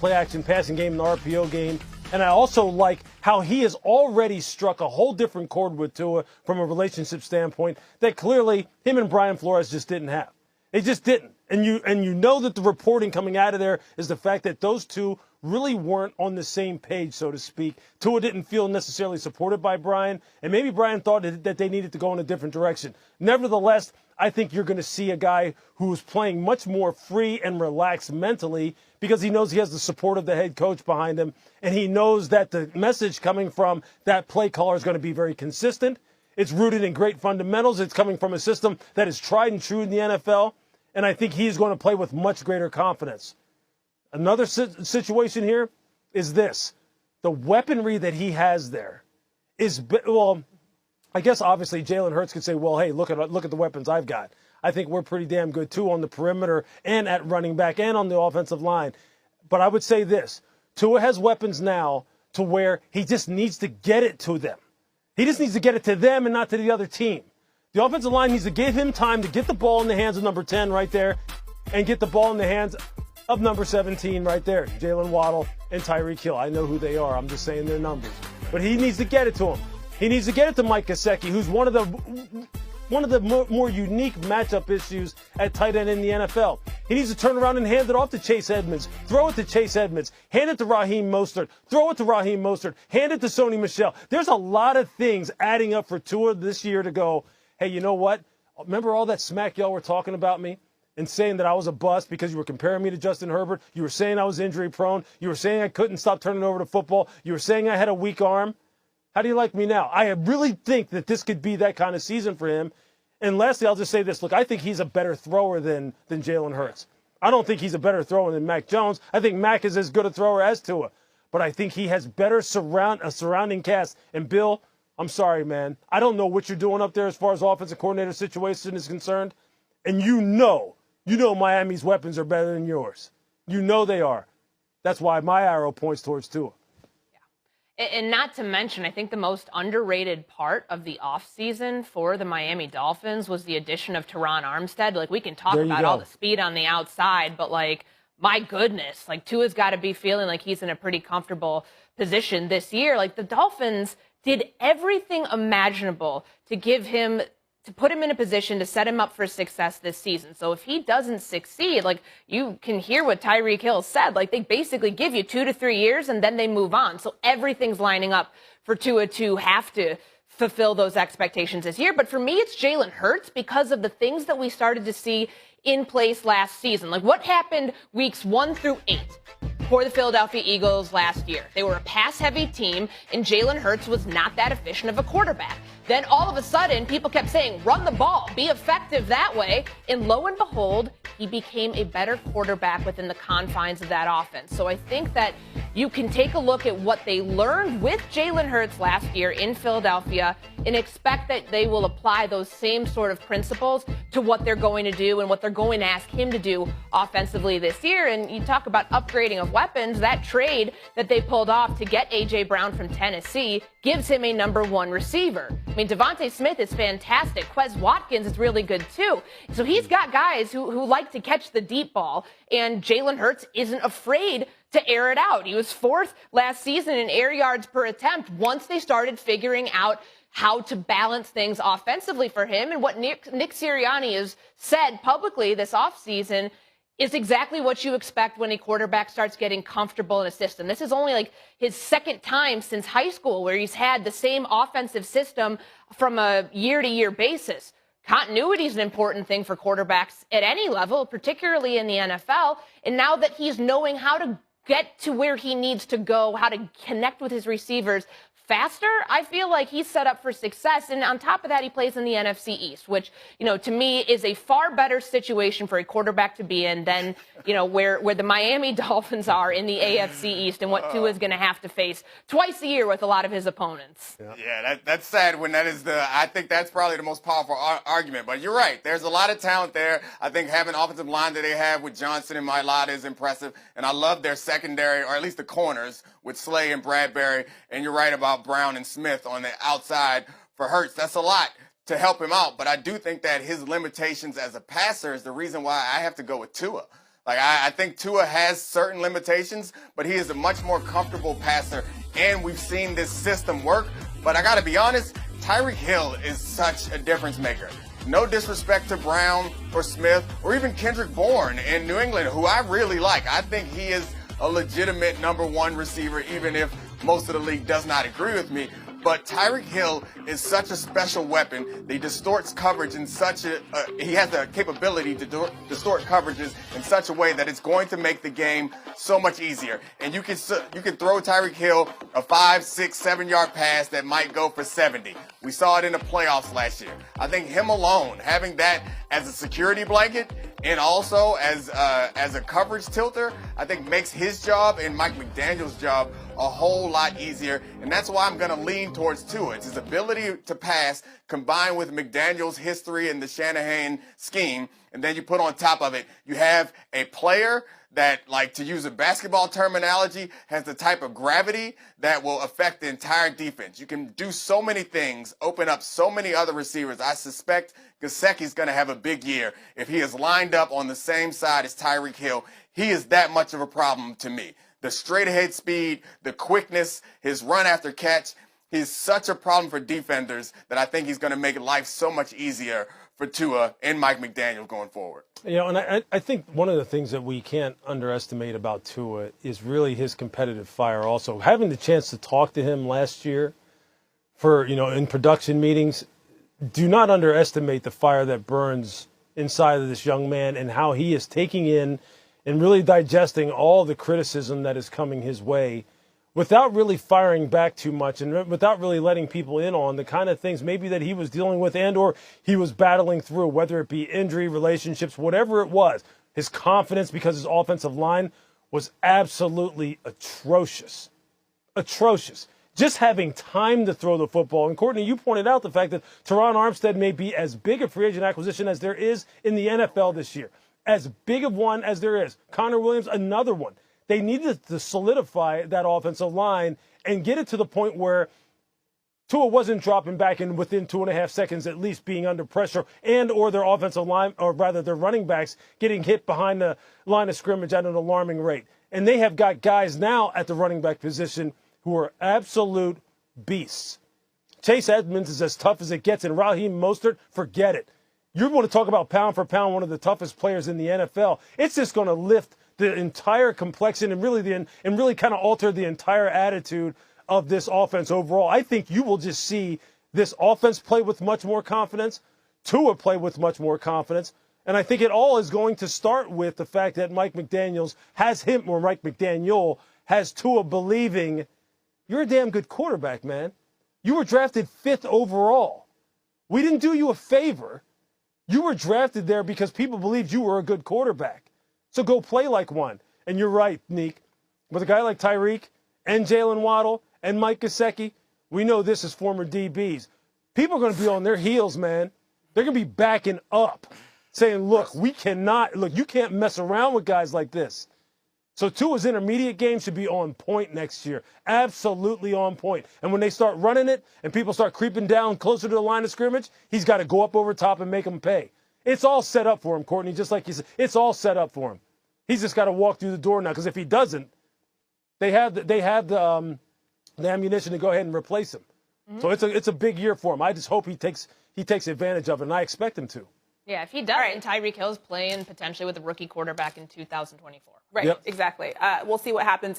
play action passing game, the RPO game. And I also like how he has already struck a whole different chord with Tua from a relationship standpoint that clearly him and Brian Flores just didn't have. They just didn't. And you know that the reporting coming out of there is the fact that those two really weren't on the same page, so to speak. Tua didn't feel necessarily supported by Brian, and maybe Brian thought that they needed to go in a different direction. Nevertheless, I think you're going to see a guy who's playing much more free and relaxed mentally because he knows he has the support of the head coach behind him, and he knows that the message coming from that play caller is going to be very consistent. It's rooted in great fundamentals. It's coming from a system that is tried and true in the NFL, and I think he's going to play with much greater confidence. Another situation here is this. The weaponry that he has there is, well, I guess obviously Jalen Hurts could say, well, hey, look at the weapons I've got. I think we're pretty damn good, too, on the perimeter and at running back and on the offensive line. But I would say this. Tua has weapons now to where he just needs to get it to them. He just needs to get it to them and not to the other team. The offensive line needs to give him time to get the ball in the hands of number 10 right there and get the ball in the hands of number 17 right there, Jalen Waddle and Tyreek Hill. I know who they are. I'm just saying their numbers. But he needs to get it to him. He needs to get it to Mike Gesicki, who's one of the more unique matchup issues at tight end in the NFL. He needs to turn around and hand it off to Chase Edmonds. Throw it to Chase Edmonds. Hand it to Raheem Mostert. Throw it to Raheem Mostert. Hand it to Sony Michel. There's a lot of things adding up for Tua this year to go, hey, you know what? Remember all that smack y'all were talking about me? And saying that I was a bust because you were comparing me to Justin Herbert. You were saying I was injury prone. You were saying I couldn't stop turning over the football. You were saying I had a weak arm. How do you like me now? I really think that this could be that kind of season for him. And lastly, I'll just say this. Look, I think he's a better thrower than Jalen Hurts. I don't think he's a better thrower than Mac Jones. I think Mac is as good a thrower as Tua. But I think he has better surrounding cast. And Bill, I'm sorry, man. I don't know what you're doing up there as far as offensive coordinator situation is concerned. And you know Miami's weapons are better than yours. You know they are. That's why my arrow points towards Tua. Yeah. And not to mention, I think the most underrated part of the offseason for the Miami Dolphins was the addition of Teron Armstead. Like, we can talk about all the speed on the outside, but, like, my goodness, like, Tua's got to be feeling like he's in a pretty comfortable position this year. Like, the Dolphins did everything imaginable to put him in a position to set him up for success this season. So if he doesn't succeed, like, you can hear what Tyreek Hill said, like, they basically give you 2 to 3 years and then they move on. So everything's lining up for Tua to have to fulfill those expectations this year. But for me, it's Jalen Hurts because of the things that we started to see in place last season. Like, what happened weeks 1 through 8 for the Philadelphia Eagles last year? They were a pass-heavy team, and Jalen Hurts was not that efficient of a quarterback. Then all of a sudden, people kept saying, run the ball, be effective that way. And lo and behold, he became a better quarterback within the confines of that offense. So I think that you can take a look at what they learned with Jalen Hurts last year in Philadelphia and expect that they will apply those same sort of principles to what they're going to do and what they're going to ask him to do offensively this year. And you talk about upgrading of weapons. That trade that they pulled off to get A.J. Brown from Tennessee gives him a number 1 receiver. I mean, Devontae Smith is fantastic. Quez Watkins is really good, too. So he's got guys who like to catch the deep ball, and Jalen Hurts isn't afraid to air it out. He was 4th last season in air yards per attempt once they started figuring out how to balance things offensively for him. And what Nick Sirianni has said publicly this offseason is exactly what you expect when a quarterback starts getting comfortable in a system. This is only like his 2nd time since high school where he's had the same offensive system from a year-to-year basis. Continuity is an important thing for quarterbacks at any level, particularly in the NFL. And now that he's knowing how to get to where he needs to go, how to connect with his receivers faster, I feel like he's set up for success. And on top of that, he plays in the NFC East, which, to me is a far better situation for a quarterback to be in than, where the Miami Dolphins are in the AFC East and what Tua is going to have to face twice a year with a lot of his opponents. Yeah, that's sad when that is I think that's probably the most powerful argument. But you're right. There's a lot of talent there. I think having offensive line that they have with Johnson and Mailata is impressive. And I love their secondary, or at least the corners, with Slay and Bradbury. And you're right about Brown and Smith on the outside for Hurts. That's a lot to help him out. But I do think that his limitations as a passer is the reason why I have to go with Tua. Like, I think Tua has certain limitations, but he is a much more comfortable passer, and we've seen this system work. But I got to be honest, Tyreek Hill is such a difference maker. No disrespect to Brown or Smith or even Kendrick Bourne in New England, who I really like. I think he is a legitimate #1 receiver, even if most of the league does not agree with me. But Tyreek Hill is such a special weapon. He distorts coverage in such he has the capability to distort coverages in such a way that it's going to make the game so much easier. And you can throw Tyreek Hill a 5, 6, 7 yard pass that might go for 70. We saw it in the playoffs last year. I think him alone, having that as a security blanket and also as a coverage tilter, I think makes his job and Mike McDaniel's job a whole lot easier. And that's why I'm going to lean towards Tua. It's his ability to pass combined with McDaniel's history and the Shanahan scheme. And then you put on top of it, you have a player that, like, to use a basketball terminology, has the type of gravity that will affect the entire defense. You can do so many things, open up so many other receivers. I suspect Gesicki's going to have a big year if he is lined up on the same side as Tyreek Hill. He is that much of a problem to me. The straight ahead speed, the quickness, his run after catch. He's such a problem for defenders that I think he's going to make life so much easier for Tua and Mike McDaniel going forward. You know, and I think one of the things that we can't underestimate about Tua is really his competitive fire also. Having the chance to talk to him last year for, you know, in production meetings, do not underestimate the fire that burns inside of this young man and how he is taking in and really digesting all the criticism that is coming his way without really firing back too much and without really letting people in on the kind of things maybe that he was dealing with and or he was battling through, whether it be injury, relationships, whatever it was. His confidence because his offensive line was absolutely atrocious. Atrocious. Just having time to throw the football. And Courtney, you pointed out the fact that Teron Armstead may be as big a free agent acquisition as there is in the NFL this year. As big of one as there is. Connor Williams, another one. They needed to solidify that offensive line and get it to the point where Tua wasn't dropping back in within 2.5 seconds, at least being under pressure, and or their offensive line, or rather their running backs, getting hit behind the line of scrimmage at an alarming rate. And they have got guys now at the running back position who are absolute beasts. Chase Edmonds is as tough as it gets, and Raheem Mostert, forget it. You want to talk about pound for pound, one of the toughest players in the NFL. It's just going to lift the entire complexion and really kind of alter the entire attitude of this offense overall. I think you will just see this offense play with much more confidence, Tua play with much more confidence, and I think it all is going to start with the fact that Mike McDaniel has Tua believing you're a damn good quarterback, man. You were drafted 5th overall. We didn't do you a favor. You were drafted there because people believed you were a good quarterback. So go play like one. And you're right, Neek. With a guy like Tyreek and Jalen Waddle and Mike Gesicki, we know this as former DBs. People are going to be on their heels, man. They're going to be backing up, saying, look, you can't mess around with guys like this. So Tua's intermediate game should be on point next year. Absolutely on point. And when they start running it and people start creeping down closer to the line of scrimmage, he's got to go up over top and make them pay. It's all set up for him, Courtney, just like you said. It's all set up for him. He's just got to walk through the door now, because if he doesn't, they have the ammunition to go ahead and replace him. Mm-hmm. So it's a big year for him. I just hope he takes advantage of it, and I expect him to. Yeah, if he doesn't, Tyreek Hill's playing potentially with a rookie quarterback in 2024. Right, Exactly. We'll see what happens.